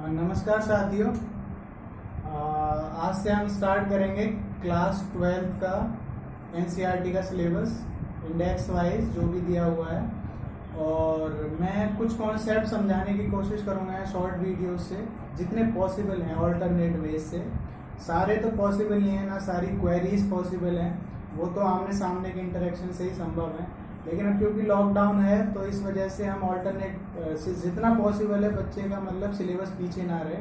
नमस्कार साथियों। आज से हम स्टार्ट करेंगे क्लास 12th का एनसीईआरटी का सिलेबस इंडेक्स वाइज जो भी दिया हुआ है, और मैं कुछ कॉन्सेप्ट समझाने की कोशिश करूंगा शॉर्ट वीडियो से जितने पॉसिबल हैं, ऑल्टरनेट वेज से। सारे तो पॉसिबल नहीं है, ना सारी क्वेरीज पॉसिबल हैं, वो तो आमने सामने के इंटरेक्शन से ही संभव है। लेकिन अब क्योंकि लॉकडाउन है तो इस वजह से हम ऑल्टरनेट से जितना पॉसिबल है बच्चे का मतलब सिलेबस पीछे ना रहे,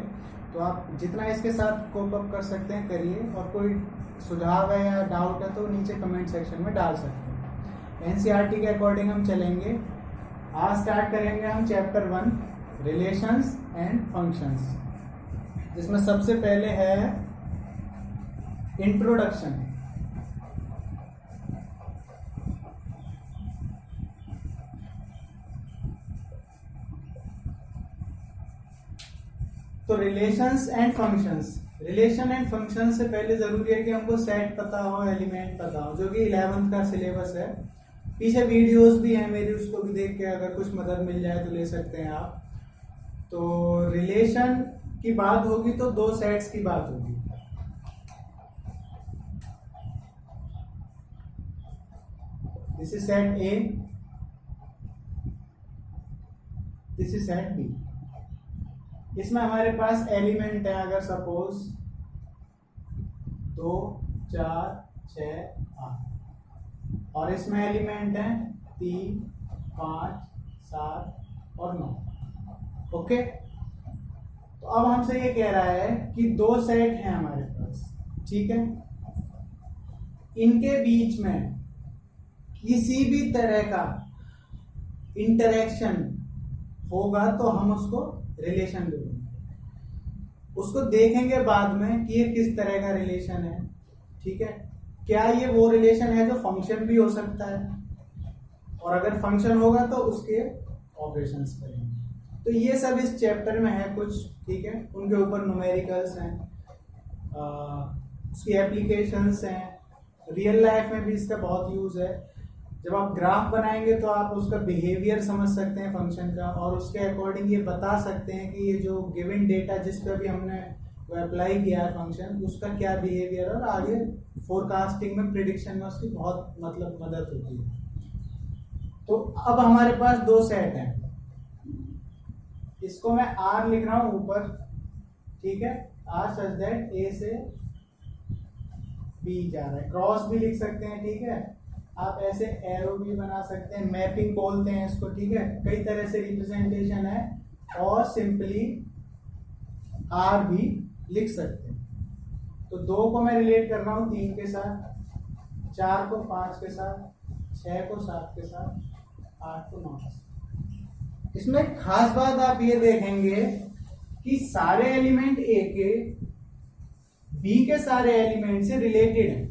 तो आप जितना इसके साथ कोप अप कर सकते हैं करिए, और कोई सुझाव है या डाउट है तो नीचे कमेंट सेक्शन में डाल सकते हैं। एनसीईआरटी के अकॉर्डिंग हम चलेंगे। आज स्टार्ट करेंगे हम चैप्टर 1 रिलेशंस एंड फंक्शंस, जिसमें सबसे पहले है इंट्रोडक्शन। तो relations and functions, relation and function से पहले जरूरी है कि हमको सेट पता हो, एलिमेंट पता हो, जो कि 11th का सिलेबस है। पीछे वीडियोस भी हैं मेरी, उसको भी देख के अगर कुछ मदद मिल जाए तो ले सकते हैं आप। तो रिलेशन की बात होगी तो दो सेट्स की बात होगी। This is set A, this is set B. इसमें हमारे पास एलिमेंट है, अगर सपोज 2, 4, 6, 8, और इसमें एलिमेंट है 3, 5, 7 और 9। ओके, तो अब हमसे ये कह रहा है कि दो सेट हैं हमारे पास, ठीक है। इनके बीच में किसी भी तरह का इंटरेक्शन होगा तो हम उसको रिलेशन बोलेंगे। उसको देखेंगे बाद में कि ये किस तरह का रिलेशन है, ठीक है। क्या ये वो रिलेशन है जो फंक्शन भी हो सकता है, और अगर फंक्शन होगा तो उसके ऑपरेशंस करेंगे। तो ये सब इस चैप्टर में है कुछ, ठीक है। उनके ऊपर न्यूमेरिकल्स हैं, उसकी एप्लीकेशंस हैं, रियल लाइफ में भी इसका बहुत यूज है। जब आप ग्राफ बनाएंगे तो आप उसका बिहेवियर समझ सकते हैं फंक्शन का, और उसके अकॉर्डिंग ये बता सकते हैं कि ये जो गिवन डेटा जिस पर भी हमने वो अप्लाई किया है फंक्शन, उसका क्या बिहेवियर है, और आगे फोरकास्टिंग में, प्रिडिक्शन में उसकी बहुत मतलब मदद होती है। तो अब हमारे पास दो सेट हैं, इसको मैं आर लिख रहा हूं ऊपर, ठीक है। आर सच दैट ए से बी जा रहा है, क्रॉस भी लिख सकते हैं, ठीक है। आप ऐसे एरो भी बना सकते हैं, मैपिंग बोलते हैं इसको, ठीक है। कई तरह से रिप्रेजेंटेशन है, और सिंपली आर भी लिख सकते हैं। तो 2 को मैं रिलेट कर रहा हूं 3 के साथ, 4 को 5 के साथ, 6 को 7 के साथ, 8 को 9 के साथ। इसमें खास बात आप ये देखेंगे कि सारे एलिमेंट ए के बी के सारे एलिमेंट से रिलेटेड है।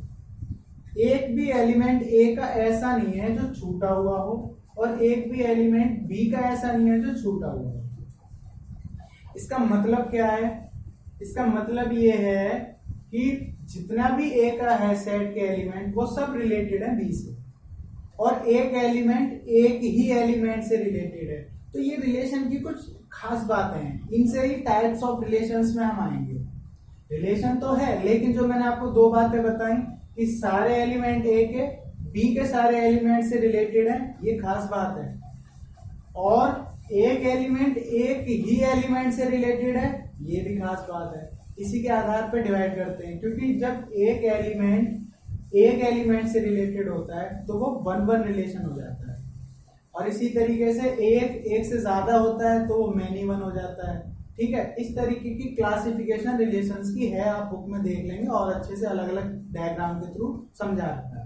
एक भी एलिमेंट ए का ऐसा नहीं है जो छूटा हुआ हो, और एक भी एलिमेंट बी का ऐसा नहीं है जो छूटा हुआ हो। इसका मतलब क्या है? इसका मतलब ये है कि जितना भी ए का है सेट के एलिमेंट, वो सब रिलेटेड है बी से, और एक एलिमेंट एक ही एलिमेंट से रिलेटेड है। तो ये रिलेशन की कुछ खास बातें हैं, इनसे ही टाइप्स ऑफ रिलेशंस में हम आएंगे। रिलेशन तो है, लेकिन जो मैंने आपको 2 बातें बताई कि सारे एलिमेंट ए के बी के सारे एलिमेंट से रिलेटेड है, ये खास बात है। और एक एलिमेंट एक ही एलिमेंट से रिलेटेड है, ये भी खास बात है। इसी के आधार पर डिवाइड करते हैं, क्योंकि जब एक एलिमेंट से रिलेटेड होता है तो वो 1-1 रिलेशन हो जाता है, और इसी तरीके से एक से ज्यादा होता है तो वो मैनी 1 हो जाता है, ठीक है। इस तरीके की क्लासिफिकेशन रिलेशंस की है, आप बुक में देख लेंगे, और अच्छे से अलग अलग डायग्राम के थ्रू समझा रखा है।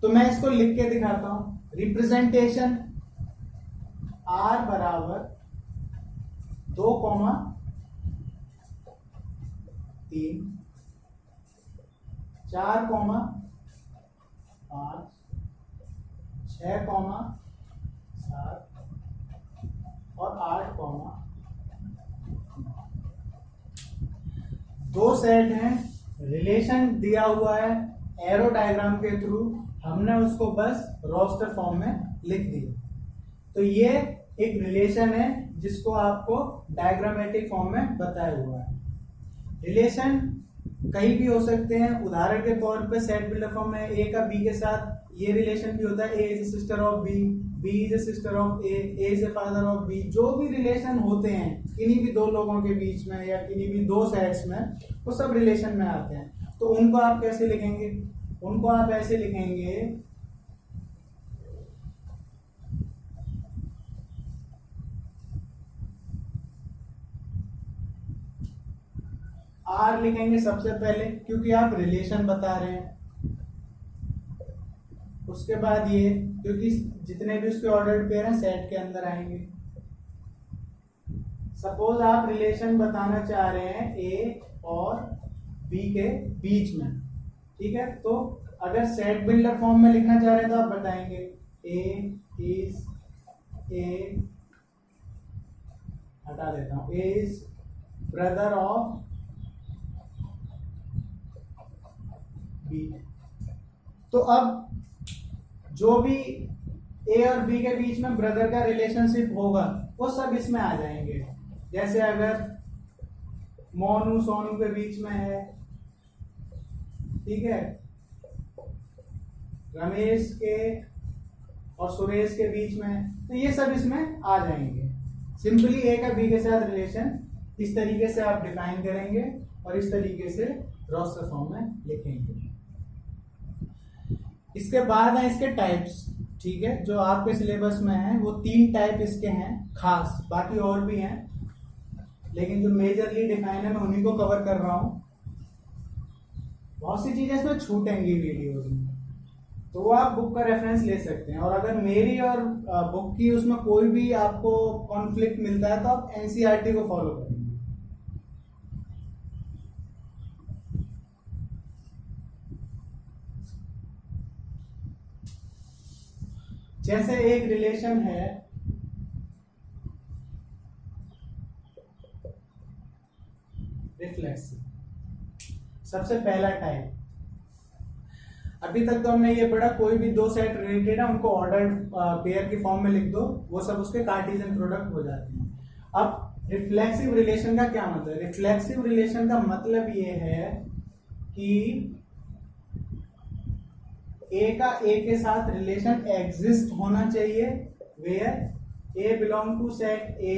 तो मैं इसको लिख के दिखाता हूं। रिप्रेजेंटेशन आर बराबर 2, 3, 4, 5, 6, 7 और 8, 2 सेट हैं। रिलेशन दिया हुआ है एरो डायग्राम के थ्रू, हमने उसको बस रोस्टर फॉर्म में लिख दिया। तो ये एक रिलेशन है जिसको आपको डायग्रामेटिक फॉर्म में बताया हुआ है। रिलेशन कहीं भी हो सकते हैं। उदाहरण के तौर पे सेट बिल्डर फॉर्म में ए का बी के साथ ये रिलेशन भी होता है, A is sister of B, B is sister of A is father of B. जो भी रिलेशन होते हैं किन्हीं भी दो लोगों के बीच में या किन्हीं भी दो सेट्स में, वो सब रिलेशन में आते हैं। तो उनको आप कैसे लिखेंगे? उनको आप ऐसे लिखेंगे, आर लिखेंगे सबसे पहले क्योंकि आप रिलेशन बता रहे हैं। उसके बाद ये क्योंकि जितने भी उसके ऑर्डर्ड पेयर हैं सेट के अंदर आएंगे। सपोज आप रिलेशन बताना चाह रहे हैं ए और बी के बीच में, ठीक है। तो अगर सेट बिल्डर फॉर्म में लिखना चाह रहे हैं तो आप बताएंगे ए इज ए, हटा देता हूं, ए इज ब्रदर ऑफ बी। तो अब जो भी ए और बी के बीच में ब्रदर का रिलेशनशिप होगा वो सब इसमें आ जाएंगे। जैसे अगर मोनू सोनू के बीच में है, ठीक है, रमेश के और सुरेश के बीच में, तो ये सब इसमें आ जाएंगे। सिंपली ए का बी के साथ रिलेशन इस तरीके से आप डिफाइन करेंगे और इस तरीके से रोस्टर फॉर्म में लिखेंगे। इसके बाद है इसके टाइप्स, ठीक है। जो आपके सिलेबस में है वो 3 टाइप इसके हैं खास, बाकी और भी हैं लेकिन जो मेजरली डिफाइन है मैं उन्हीं को कवर कर रहा हूं। बहुत सी चीजें इसमें छूटेंगी वीडियोस में, तो वो आप बुक का रेफरेंस ले सकते हैं। और अगर मेरी और बुक की उसमें कोई भी आपको कॉन्फ्लिक्ट मिलता है तो आप एनसीईआरटी को फॉलो करेंगे। जैसे एक रिलेशन है रिफ्लेक्सिव, सबसे पहला टाइप। अभी तक तो हमने ये पढ़ा कोई भी दो सेट रिलेटेड है उनको ऑर्डर्ड पेयर की फॉर्म में लिख दो, वो सब उसके कार्टेशियन प्रोडक्ट हो जाते हैं। अब रिफ्लेक्सिव रिलेशन का क्या मतलब है? रिफ्लेक्सिव रिलेशन का मतलब ये है कि ए का ए के साथ रिलेशन एग्जिस्ट होना चाहिए where A belong to set A,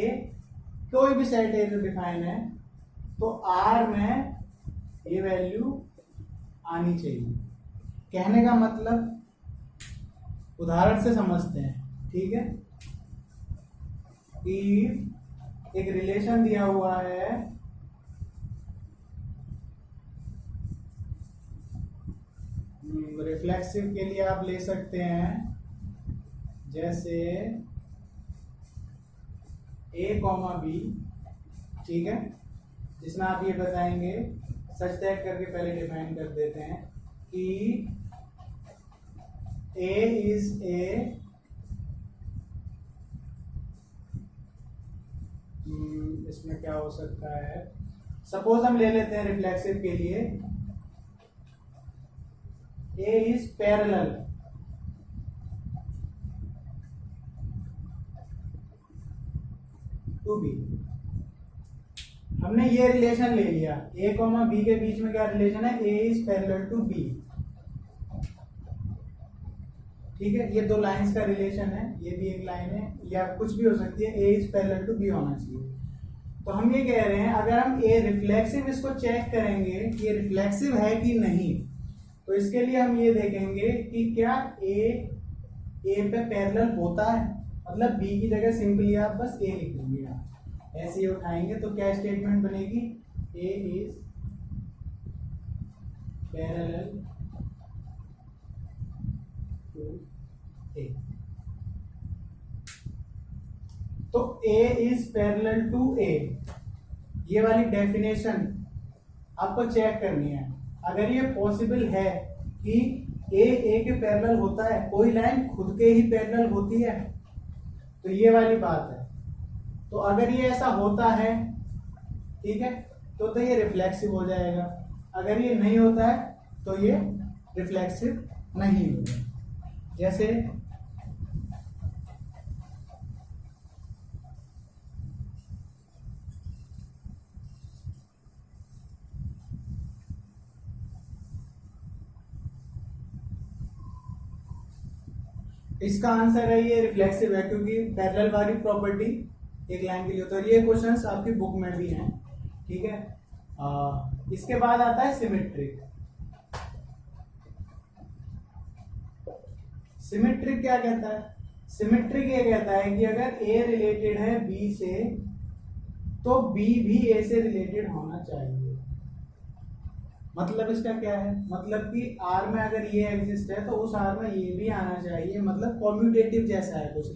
कोई भी सेट ए जो डिफाइन है, तो आर में ये वैल्यू आनी चाहिए। कहने का मतलब उदाहरण से समझते हैं, ठीक है। कि एक रिलेशन दिया हुआ है रिफ्लेक्सिव के लिए आप ले सकते हैं, जैसे ए कॉमा बी, ठीक है, जिसमें आप ये बताएंगे, सच दैट करके पहले डिफाइन कर देते हैं कि ए इज ए इसमें क्या हो सकता है, सपोज हम ले लेते हैं रिफ्लेक्सिव के लिए A is parallel to B। हमने ये रिलेशन ले लिया, A कॉमा B के बीच में क्या रिलेशन है, A is parallel to B, ठीक है। ये दो लाइंस का रिलेशन है, ये भी एक लाइन है या कुछ भी हो सकती है, A is parallel to B होना चाहिए। तो हम ये कह रहे हैं अगर हम A रिफ्लेक्सिव इसको चेक करेंगे कि ये रिफ्लेक्सिव है कि नहीं, तो इसके लिए हम ये देखेंगे कि क्या ए पे पैरेलल होता है, मतलब बी की जगह सिंपली आप बस ए लिख देंगे, आप ऐसे ही उठाएंगे तो क्या स्टेटमेंट बनेगी, ए इज पैरेलल टू ए। तो ए इज पैरेलल टू ए, ये वाली डेफिनेशन आपको चेक करनी है। अगर ये पॉसिबल है कि ए के पैरेलल होता है, कोई लाइन खुद के ही पैरेलल होती है, तो ये वाली बात है। तो अगर ये ऐसा होता है, ठीक है, तो ये रिफ्लेक्सिव हो जाएगा। अगर ये नहीं होता है तो ये रिफ्लेक्सिव नहीं होगा। जैसे इसका आंसर है ये रिफ्लेक्सिव है, क्योंकि पैरेलल वाली प्रॉपर्टी एक लाइन के लिए होता है। ये क्वेश्चंस आपकी बुक में भी हैं, ठीक है। इसके बाद आता है सिमेट्रिक। सिमेट्रिक क्या कहता है? सिमेट्रिक ये कहता है कि अगर ए रिलेटेड है बी से तो बी भी ए से रिलेटेड होना चाहिए। मतलब इसका क्या है? मतलब कि आर में अगर ये एग्जिस्ट है तो उस आर में ये भी आना चाहिए, मतलब कॉम्यूटेटिव जैसा है कुछ।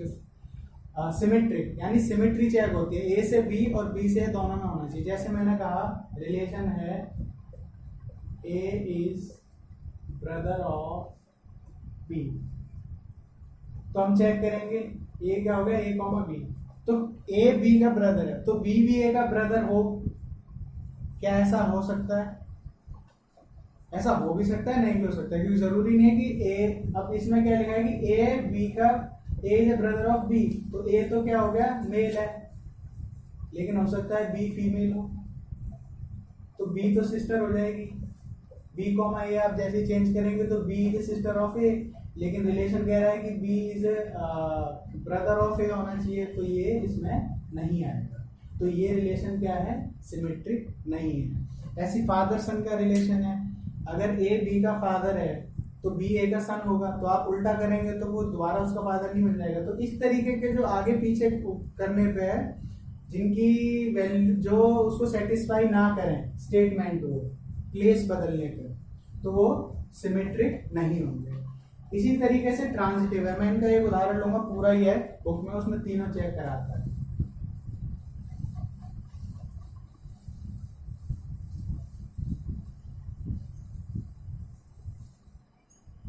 सिमेट्रिक यानी सिमेट्री चेक होती है, ए से बी और बी से दोनों में होना चाहिए। जैसे मैंने कहा रिलेशन है A is brother of B, तो हम चेक करेंगे ए क्या हो गया, ए कॉमा बी। तो ए बी का ब्रदर है तो बी भी ए का ब्रदर हो, क्या ऐसा हो सकता है? ऐसा हो भी सकता है, नहीं भी हो सकता है, क्योंकि जरूरी नहीं है कि ए, अब इसमें क्या लिखा है कि ए बी का, ए इज ब्रदर ऑफ बी, तो ए तो क्या हो गया, मेल है, लेकिन हो सकता है बी फीमेल हो, तो बी तो सिस्टर हो जाएगी। बी कॉमा ए आप जैसे चेंज करेंगे तो बी इज सिस्टर ऑफ ए, लेकिन रिलेशन कह रहा है कि बी इज ब्रदर ऑफ ए होना चाहिए, तो ये इसमें नहीं आएगा। तो ये रिलेशन क्या है, सिमेट्रिक नहीं है। ऐसी फादर सन का रिलेशन है, अगर ए बी का फादर है तो बी ए का सन होगा, तो आप उल्टा करेंगे तो वो दोबारा उसका फादर नहीं बन जाएगा। तो इस तरीके के जो आगे पीछे करने पे है, जिनकी वैल्यू जो उसको सेटिस्फाई ना करें स्टेटमेंट को प्लेस बदलने पे, तो वो सिमेट्रिक नहीं होंगे। इसी तरीके से ट्रांजिटिव है, मैं इनका एक उदाहरण लूंगा, पूरा ही है बुक में, उसमें तीनों चेक कराता है।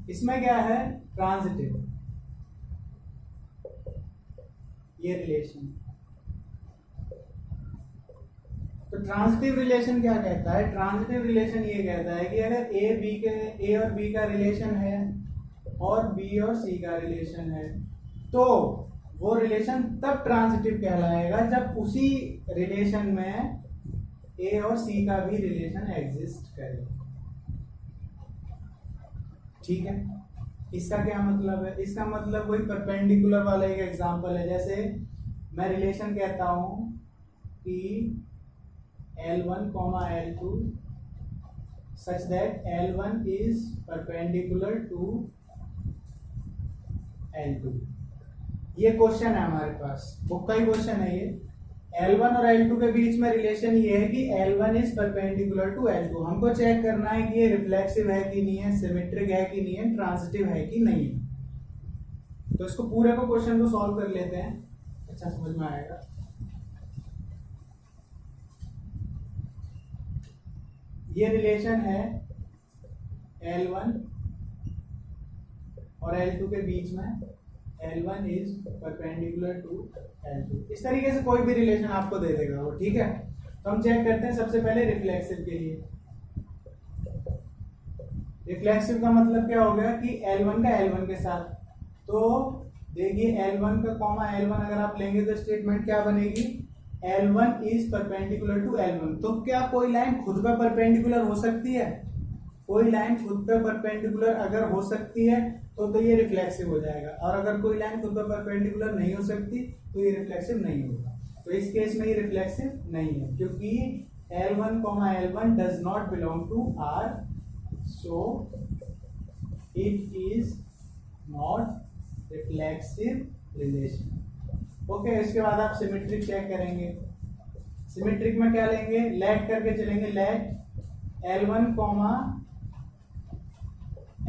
इसमें क्या है, ट्रांजिटिव, ये रिलेशन। तो ट्रांजिटिव रिलेशन क्या कहता है? ट्रांजिटिव रिलेशन ये कहता है कि अगर ए और बी का रिलेशन है और बी और सी का रिलेशन है, तो वो रिलेशन तब ट्रांजिटिव कहलाएगा जब उसी रिलेशन में ए और सी का भी रिलेशन एग्जिस्ट करे। ठीक है, इसका क्या मतलब है? इसका मतलब वही परपेंडिकुलर वाला एक एग्जांपल है। जैसे मैं रिलेशन कहता हूं कि L1, L2 such that L1 is perpendicular to L2। ये क्वेश्चन है हमारे पास, बुक का ही क्वेश्चन है ये। L1 और L2 के बीच में रिलेशन ये है कि L1 is perpendicular to L2। हमको चेक करना है कि ये रिफ्लेक्सिव है कि नहीं है, सिमेट्रिक है कि नहीं है, ट्रांजिटिव है कि नहीं है। तो इसको पूरे को क्वेश्चन को सॉल्व कर लेते हैं, अच्छा समझ में आएगा। ये रिलेशन है L1 और L2 के बीच में, L1 is perpendicular to L2। इस तरीके से कोई भी रिलेशन आपको दे देगा वो, ठीक है। तो हम चेक करते हैं सबसे पहले रिफ्लेक्सिव के लिए। रिफ्लेक्सिव का मतलब क्या हो गया कि L1 का L1 के साथ, तो देखिए L1 का कॉमा L1 अगर आप लेंगे तो स्टेटमेंट क्या बनेगी, L1 is perpendicular to L1। तो क्या कोई लाइन खुद पे परपेंडिकुलर हो सकती है? कोई लाइन खुद पे परपेंडिकुलर अगर हो सकती है तो ये रिफ्लेक्सिव हो जाएगा, और अगर कोई लाइन खुद पे परपेंडिकुलर नहीं हो सकती तो ये रिफ्लेक्सिव नहीं होगा। तो इस केस में ये रिफ्लेक्सिव नहीं है, क्योंकि L1, L1 does not belong to R, so it is not reflexive relation. Okay, इसके बाद आप सिमेट्रिक चेक करेंगे। सिमेट्रिक में क्या लेंगे, लेट करके चलेंगे, लेट L1,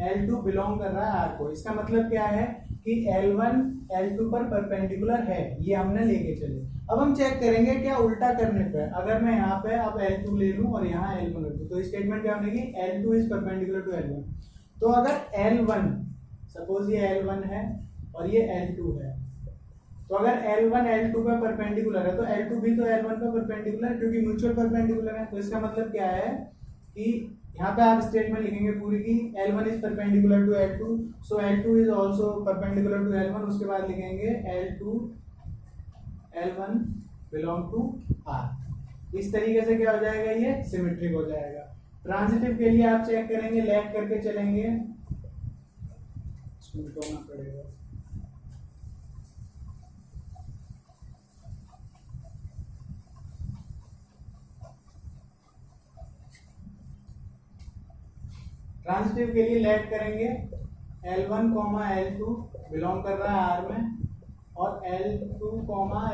L2 बिलोंग कर रहा है R को। इसका मतलब क्या है कि L1 L2 पर परपेंडिकुलर है, ये हमने लेके चले। अब हम चेक करेंगे क्या उल्टा करने पर, अगर मैं यहाँ पे अब L2 ले लूं और यहाँ L1 ले लूं, तो स्टेटमेंट क्या बनेगी, L2 is perpendicular to L1। तो अगर L1, सपोज ये L1 है और ये L2 है, तो अगर L1 L2 पे परपेंडिकुलर है तो L2 भी तो L1 पे परपेंडिकुलर है, क्योंकि म्यूचुअल परपेंडिकुलर है। तो इसका मतलब क्या है कि यहाँ पे आप स्टेटमेंट लिखेंगे पूरी की, L1 is perpendicular to L2, so L2 is also perpendicular to L1। उसके बाद लिखेंगे L1 बिलोंग टू R। इस तरीके से क्या हो जाएगा, ये सिमेट्रिक हो जाएगा। ट्रांजिटिव के लिए आप चेक करेंगे, लैग करके चलेंगे, इसको मिटाना पड़ेगा। ट्रांजिटिव के लिए लेट करेंगे L1, L2 बिलोंग कर रहा है R में, और L2,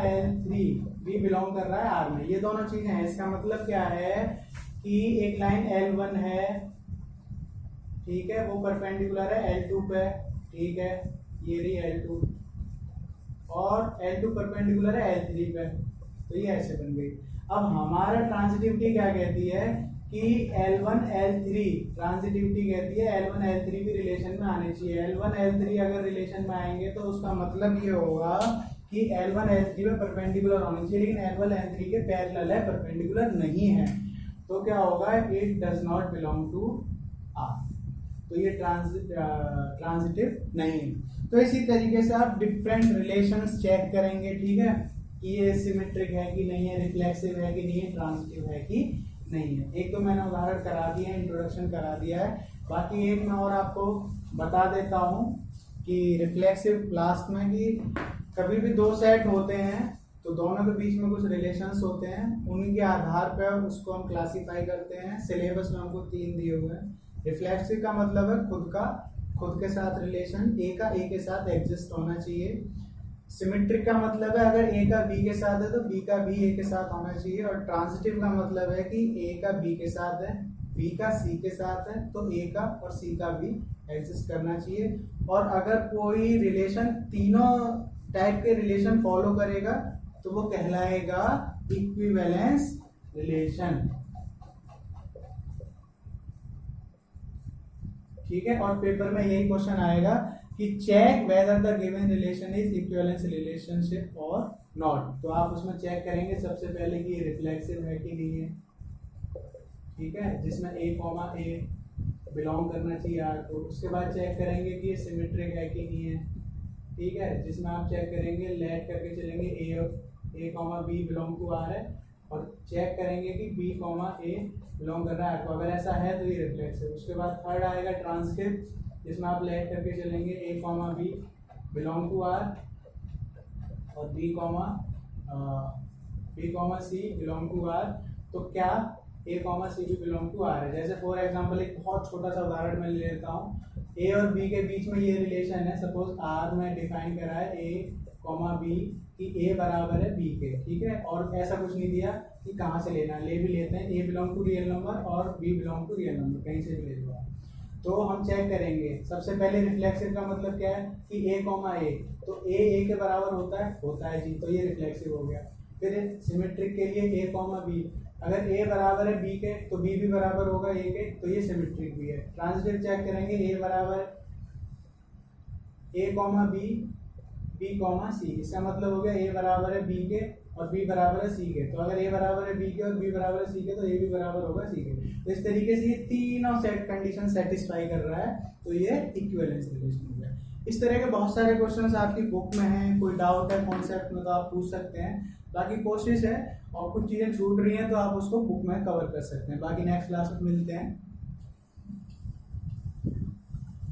L3 भी बिलोंग कर रहा है R में। ये दोनों चीजें हैं। इसका मतलब क्या है कि एक लाइन L1 है, ठीक है, वो परपेंडिकुलर है L2 पे, ठीक है, ये रही L2, और L2 परपेंडिकुलर है L3 पे, तो ये ऐसे बन गई। अब हमारा ट्रांजिटिविटी क्या कहती है कि L1, L3 ट्रांजिटिविटी कहती है L1, L3 भी रिलेशन में आने चाहिए। L1, L3 अगर रिलेशन में आएंगे तो उसका मतलब ये होगा कि L1, L3 में परपेंडिकुलर होने चाहिए, लेकिन L1, L3 के पैरेलल है, परपेंडिकुलर नहीं है, तो क्या होगा, it does not belong to R, तो ये ट्रांजिटिव नहीं है। तो इसी तरीके से आप डिफरेंट रिलेशंस चेक करेंगे, ठीक है, कि ये सिमेट्रिक है कि नहीं है, रिफ्लेक्सिव है कि नहीं है, ट्रांजिटिव है कि नहीं है। एक तो मैंने उदाहरण करा दिया है, इंट्रोडक्शन करा दिया है, बाकी एक मैं और आपको बता देता हूँ कि रिफ्लेक्सिव लास्ट में कि कभी भी दो सेट होते हैं तो दोनों के बीच में कुछ रिलेशंस होते हैं, उनके आधार पर उसको हम क्लासीफाई करते हैं। सिलेबस में हमको 3 दिए हुए हैं। रिफ्लेक्सिव का मतलब है खुद के साथ रिलेशन, ए का ए के साथ एग्जिस्ट होना चाहिए। सिमेट्रिक का मतलब है अगर ए का बी के साथ है तो बी का भी ए के साथ होना चाहिए। और ट्रांजिटिव का मतलब है कि ए का बी के साथ है, बी का सी के साथ है, तो ए का और सी का भी एग्जिस्ट करना चाहिए। और अगर कोई रिलेशन तीनों टाइप के रिलेशन फॉलो करेगा तो वो कहलाएगा इक्विवेलेंस रिलेशन, ठीक है। और पेपर में यही क्वेश्चन आएगा कि check whether the given relation is equivalence relationship और नॉट। तो आप उसमें चेक करेंगे सबसे पहले कि ये रिफ्लेक्सिव है कि नहीं है, ठीक है, जिसमें A, बिलोंग करना चाहिए R को। उसके बाद चेक करेंगे कि ये सिमेट्रिक है कि नहीं है, ठीक है, जिसमें आप चेक करेंगे, लेट करके चलेंगे A, B belong to R है, और चेक करेंगे कि B, A बिलोंग कर रहा है R को। अगर ऐसा है तो ये रिफ्लेक्सिव। उसके बाद थर्ड आएगा ट्रांजिटिव, जिसमें आप लेट करके चलेंगे A, B belong to R, और B, C belong to R। तो क्या A, C भी बिलोंग टू R है। जैसे फॉर एग्जांपल एक बहुत छोटा सा उदाहरण मैं ले लेता हूँ। A और B के बीच में ये रिलेशन है, सपोज R में डिफाइन करा है A, B कि A बराबर है B के, ठीक है, और ऐसा कुछ नहीं दिया कि कहाँ से लेना, ले भी लेते हैं, A belong to real number और B belong to real number, कहीं से भी ले लो। तो हम चेक करेंगे सबसे पहले रिफ्लेक्सिव का मतलब क्या है कि A, तो A के बराबर होता है जी, तो ये रिफ्लेक्सिव हो गया। फिर सिमेट्रिक के लिए A, B, अगर A बराबर है B के तो B भी बराबर होगा A के, तो ये सिमेट्रिक भी है। ट्रांजिटिव चेक करेंगे A बराबर A, B, C, इसका मतलब हो गया A बराबर है B के और B बराबर है C के। तो अगर A बराबर है B के और B बराबर है C के तो A भी बराबर होगा C के। तो इस तरीके से ये तीनों सेट कंडीशन सेटिस्फाई कर रहा है, तो ये इक्विवेलेंस रिलेशन हो गया। इस तरह के बहुत सारे क्वेश्चंस आपकी बुक में हैं, कोई डाउट है कॉन्सेप्ट में तो आप पूछ सकते हैं। बाकी कोशिश है, और कुछ चीज़ें छूट रही हैं तो आप उसको बुक में कवर कर सकते हैं। बाकी नेक्स्ट क्लास में मिलते हैं।